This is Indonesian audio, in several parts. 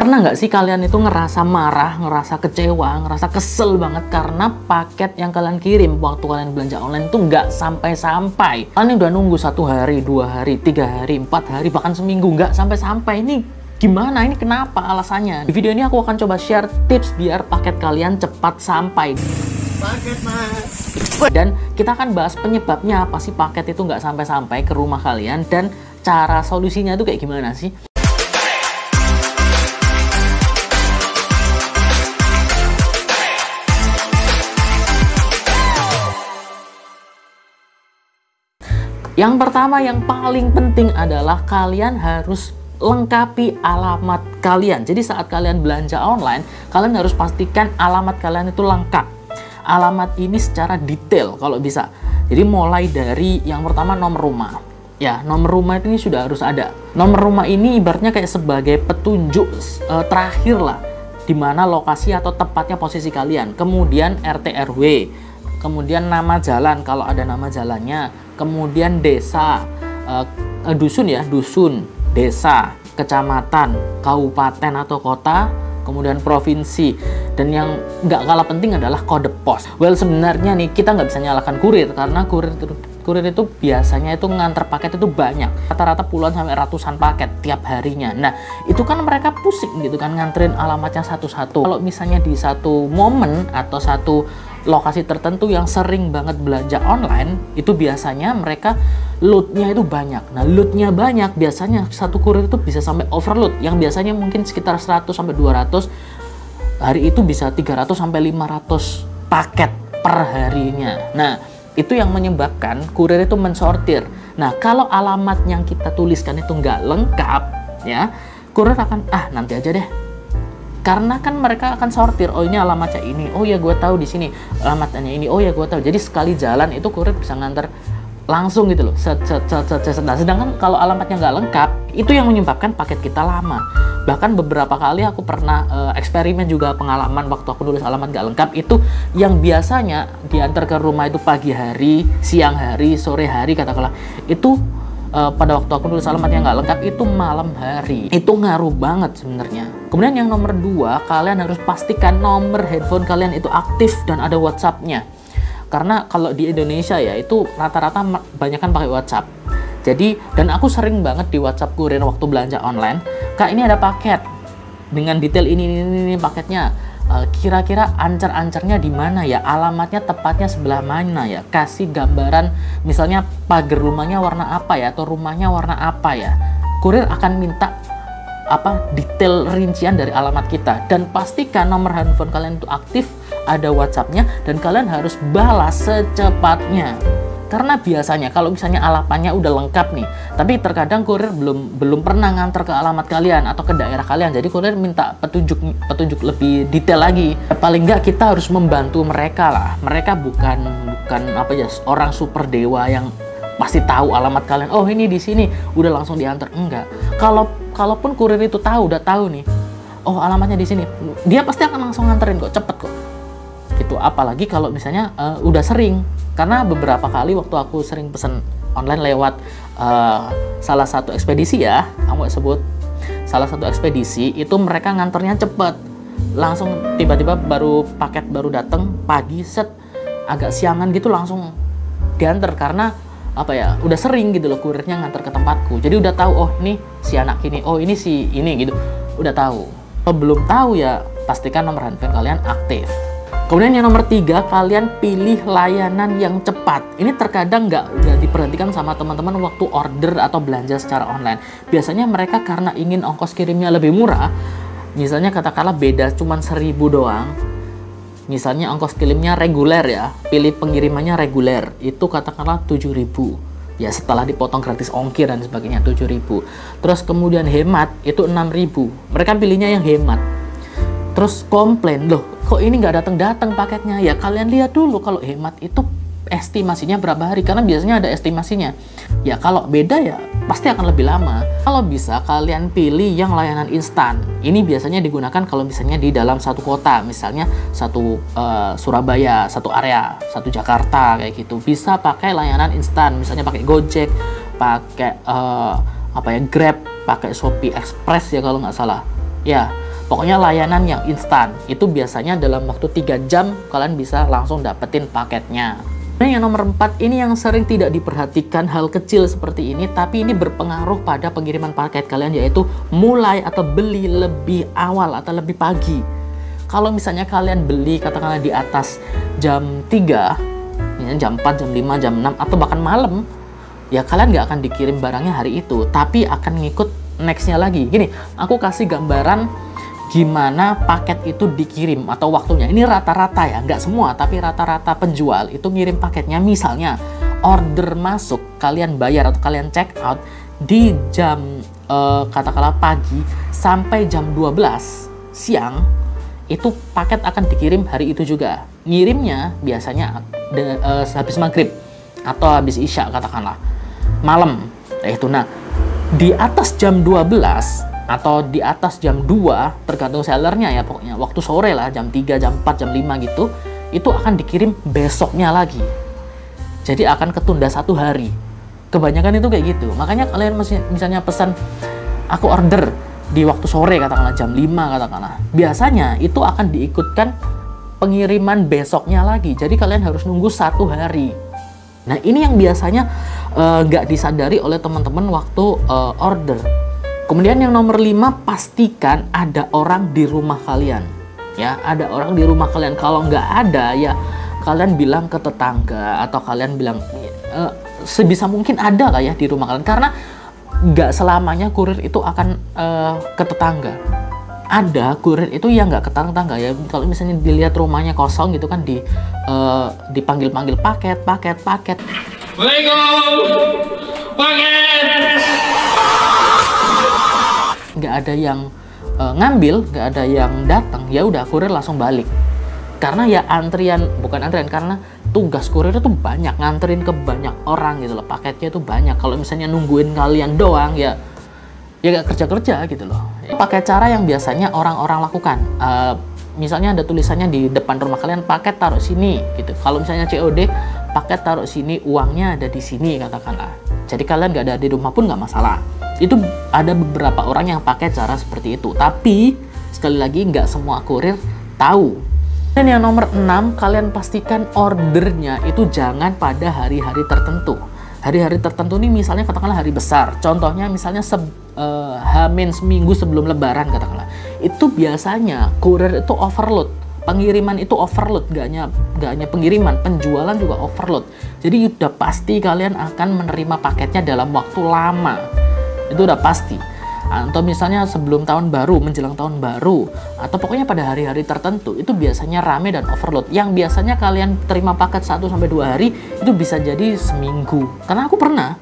Pernah nggak sih kalian itu ngerasa marah, ngerasa kecewa, ngerasa kesel banget karena paket yang kalian kirim waktu kalian belanja online itu nggak sampai-sampai? Kalian udah nunggu 1 hari, 2 hari, 3 hari, 4 hari, bahkan seminggu nggak sampai-sampai. Ini gimana? Ini kenapa alasannya? Di video ini aku akan coba share tips biar paket kalian cepat sampai. Paket mas. Dan kita akan bahas penyebabnya apa sih paket itu nggak sampai-sampai ke rumah kalian dan cara solusinya itu kayak gimana sih? Yang pertama, yang paling penting adalah kalian harus lengkapi alamat kalian. Jadi saat kalian belanja online, kalian harus pastikan alamat kalian itu lengkap. Alamat ini secara detail kalau bisa. Jadi mulai dari yang pertama nomor rumah. Ya, nomor rumah ini sudah harus ada. Nomor rumah ini ibaratnya kayak sebagai petunjuk terakhir lah, di mana lokasi atau tepatnya posisi kalian. Kemudian RT RW. Kemudian nama jalan kalau ada nama jalannya, kemudian desa, dusun ya, dusun, desa, kecamatan, kabupaten atau kota, kemudian provinsi, dan yang nggak kalah penting adalah kode pos. Well, sebenarnya nih kita nggak bisa nyalakan kurir karena kurir itu biasanya itu nganter paket itu banyak, rata-rata puluhan sampai ratusan paket tiap harinya. Nah, itu kan mereka pusing gitu kan nganterin alamatnya satu-satu. Kalau misalnya di satu momen atau satu lokasi tertentu yang sering banget belanja online, itu biasanya mereka loadnya itu banyak. Nah, loadnya banyak, biasanya satu kurir itu bisa sampai overload, yang biasanya mungkin sekitar 100 sampai 200, hari itu bisa 300 sampai 500 paket per harinya. Nah, itu yang menyebabkan kurir itu mensortir. Nah, kalau alamat yang kita tuliskan itu nggak lengkap, ya, kurir akan, nanti aja deh. Karena kan mereka akan sortir, oh ini alamatnya ini, oh ya gue tahu di sini alamatnya ini, oh ya gue tahu. Jadi sekali jalan itu kurir bisa nganter langsung gitu loh. Nah, sedangkan kalau alamatnya nggak lengkap, itu yang menyebabkan paket kita lama. Bahkan beberapa kali aku pernah eksperimen juga, pengalaman waktu aku nulis alamat nggak lengkap itu yang biasanya diantar ke rumah itu pagi hari, siang hari, sore hari katakanlah, itu pada waktu aku nulis alamat yang nggak lengkap itu malam hari. Itu ngaruh banget sebenarnya. Kemudian yang nomor 2, kalian harus pastikan nomor handphone kalian itu aktif dan ada WhatsApp-nya. Karena kalau di Indonesia ya itu rata-rata banyak kan pakai WhatsApp. Jadi, dan aku sering banget di WhatsApp kurir waktu belanja online, Kak ini ada paket dengan detail ini paketnya. Kira-kira ancer-ancernya di mana ya, alamatnya tepatnya sebelah mana ya, kasih gambaran misalnya pagar rumahnya warna apa ya, atau rumahnya warna apa ya. Kurir akan minta detail rincian dari alamat kita, dan pastikan nomor handphone kalian itu aktif, ada WhatsApp-nya, dan kalian harus balas secepatnya. Karena biasanya kalau misalnya alamatnya udah lengkap nih, tapi terkadang kurir belum pernah nganter ke alamat kalian atau ke daerah kalian, jadi kurir minta petunjuk lebih detail lagi. Paling nggak kita harus membantu mereka lah. Mereka bukan orang super dewa yang pasti tahu alamat kalian. Oh ini di sini, udah langsung diantar. Enggak. Kalaupun kurir itu udah tahu nih, oh alamatnya di sini, dia pasti akan langsung nganterin kok, cepet kok. Gitu. Apalagi kalau misalnya udah sering. Karena beberapa kali waktu aku sering pesen online lewat salah satu ekspedisi ya, kamu sebut salah satu ekspedisi, itu mereka nganternya cepet, langsung tiba-tiba paket baru datang pagi, agak siangan gitu langsung diantar. Karena udah sering gitu loh kurirnya nganter ke tempatku, jadi udah tahu, oh ini si anak ini, oh ini si ini gitu, udah tahu. Kalau belum tahu ya pastikan nomor handphone kalian aktif. Kemudian yang nomor 3, kalian pilih layanan yang cepat. Ini terkadang nggak diperhatikan sama teman-teman waktu order atau belanja secara online. Biasanya mereka karena ingin ongkos kirimnya lebih murah, misalnya katakanlah beda cuma 1.000 doang. Misalnya ongkos kirimnya reguler ya, pilih pengirimannya reguler, itu katakanlah 7.000. Ya setelah dipotong gratis ongkir dan sebagainya 7.000. Terus kemudian hemat itu 6.000. Mereka pilihnya yang hemat. Terus komplain, loh kok ini nggak datang paketnya? Ya kalian lihat dulu kalau hemat itu estimasinya berapa hari, karena biasanya ada estimasinya. Ya kalau beda ya pasti akan lebih lama. Kalau bisa kalian pilih yang layanan instan. Ini biasanya digunakan kalau misalnya di dalam satu kota, misalnya satu Surabaya, satu area, satu Jakarta kayak gitu. Bisa pakai layanan instan, misalnya pakai Gojek, pakai Grab, pakai Shopee Express ya kalau nggak salah. Ya, Pokoknya layanan yang instan. Itu biasanya dalam waktu 3 jam kalian bisa langsung dapetin paketnya. Nah, yang nomor 4 ini yang sering tidak diperhatikan, hal kecil seperti ini, tapi ini berpengaruh pada pengiriman paket kalian, yaitu mulai atau beli lebih awal atau lebih pagi. Kalau misalnya kalian beli katakanlah di atas jam 3, jam 4, jam 5, jam 6, atau bahkan malam, ya kalian nggak akan dikirim barangnya hari itu, tapi akan ngikut nextnya lagi. Gini, aku kasih gambaran gimana paket itu dikirim atau waktunya. Ini rata-rata ya, nggak semua, tapi rata-rata penjual itu ngirim paketnya. Misalnya order masuk, kalian bayar atau kalian check out di jam katakanlah pagi sampai jam 12 siang, itu paket akan dikirim hari itu juga. Ngirimnya biasanya habis maghrib atau habis isya katakanlah malam. Nah, di atas jam 12 atau di atas jam 2 tergantung sellernya ya, pokoknya waktu sore lah, jam 3, jam 4, jam 5 gitu, itu akan dikirim besoknya lagi. Jadi akan ketunda 1 hari. Kebanyakan itu kayak gitu. Makanya kalian misalnya pesan, aku order di waktu sore katakanlah jam 5 katakanlah, biasanya itu akan diikutkan pengiriman besoknya lagi. Jadi kalian harus nunggu 1 hari. Nah, ini yang biasanya nggak disadari oleh teman-teman waktu order. Kemudian yang nomor 5, pastikan ada orang di rumah kalian. Ya, ada orang di rumah kalian. Kalau nggak ada, ya kalian bilang ke tetangga atau kalian bilang sebisa mungkin ada lah ya di rumah kalian. Karena nggak selamanya kurir itu akan ke tetangga. Ada kurir itu ya nggak ke tetangga ya. Kalau misalnya dilihat rumahnya kosong gitu kan, dipanggil-panggil paket. Nggak ada yang ngambil, nggak ada yang datang, ya udah kurir langsung balik. Karena ya karena tugas kurir itu banyak, nganterin ke banyak orang gitu loh, paketnya itu banyak. Kalau misalnya nungguin kalian doang ya nggak kerja gitu loh. Pakai cara yang biasanya orang-orang lakukan, misalnya ada tulisannya di depan rumah kalian, paket taruh sini gitu. Kalau misalnya COD, paket taruh sini, uangnya ada di sini katakanlah. Jadi kalian nggak ada di rumah pun nggak masalah. Itu ada beberapa orang yang pakai cara seperti itu, tapi sekali lagi nggak semua kurir tahu. Dan yang nomor 6, kalian pastikan ordernya itu jangan pada hari-hari tertentu. Hari-hari tertentu ini misalnya katakanlah hari besar, contohnya misalnya H-min seminggu sebelum lebaran katakanlah, itu biasanya kurir itu overload, pengiriman itu overload, gak hanya pengiriman, penjualan juga overload. Jadi udah pasti kalian akan menerima paketnya dalam waktu lama. Itu udah pasti. Atau misalnya sebelum tahun baru, menjelang tahun baru, atau pokoknya pada hari-hari tertentu, itu biasanya rame dan overload. Yang biasanya kalian terima paket 1-2 hari, itu bisa jadi seminggu. Karena aku pernah,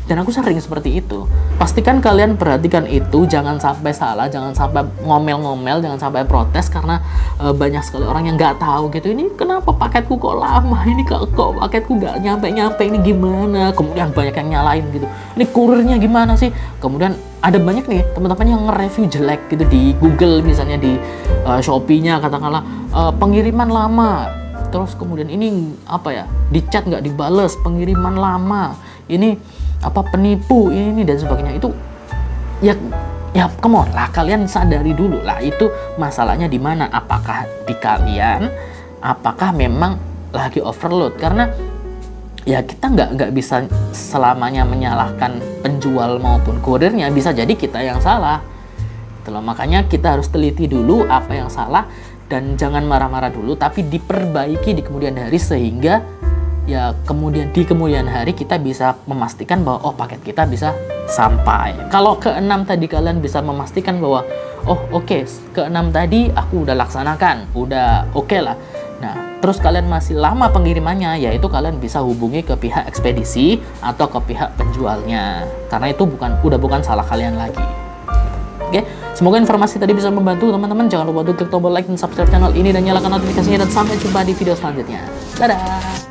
dan aku sering seperti itu. Pastikan kalian perhatikan itu, jangan sampai salah, jangan sampai ngomel-ngomel, jangan sampai protes, karena banyak sekali orang yang nggak tahu gitu, ini kenapa paketku kok lama, ini kok paketku nggak nyampe-nyampe, ini gimana. Kemudian banyak yang nyalain gitu, ini kurirnya gimana sih. Kemudian ada banyak nih teman-teman yang nge-review jelek gitu di Google, misalnya di Shopee-nya katakanlah pengiriman lama, terus kemudian ini apa ya, di chat nggak dibales, pengiriman lama, ini apa penipu ini dan sebagainya. Itu ya come on lah, kalian sadari dulu lah, itu masalahnya di mana. Apakah di kalian, apakah memang lagi overload? Karena ya kita nggak bisa selamanya menyalahkan penjual maupun kurirnya, bisa jadi kita yang salah. Itulah makanya kita harus teliti dulu apa yang salah dan jangan marah-marah dulu, tapi diperbaiki di kemudian hari, sehingga ya kemudian di kemudian hari kita bisa memastikan bahwa paket kita bisa sampai. Kalau ke-6 tadi kalian bisa memastikan bahwa oke, ke-6 tadi aku udah laksanakan, udah oke lah. Nah, terus kalian masih lama pengirimannya, yaitu kalian bisa hubungi ke pihak ekspedisi atau ke pihak penjualnya. Karena itu udah bukan salah kalian lagi. Oke, semoga informasi tadi bisa membantu teman-teman. Jangan lupa untuk klik tombol like dan subscribe channel ini dan nyalakan notifikasinya, dan sampai jumpa di video selanjutnya. Dadah!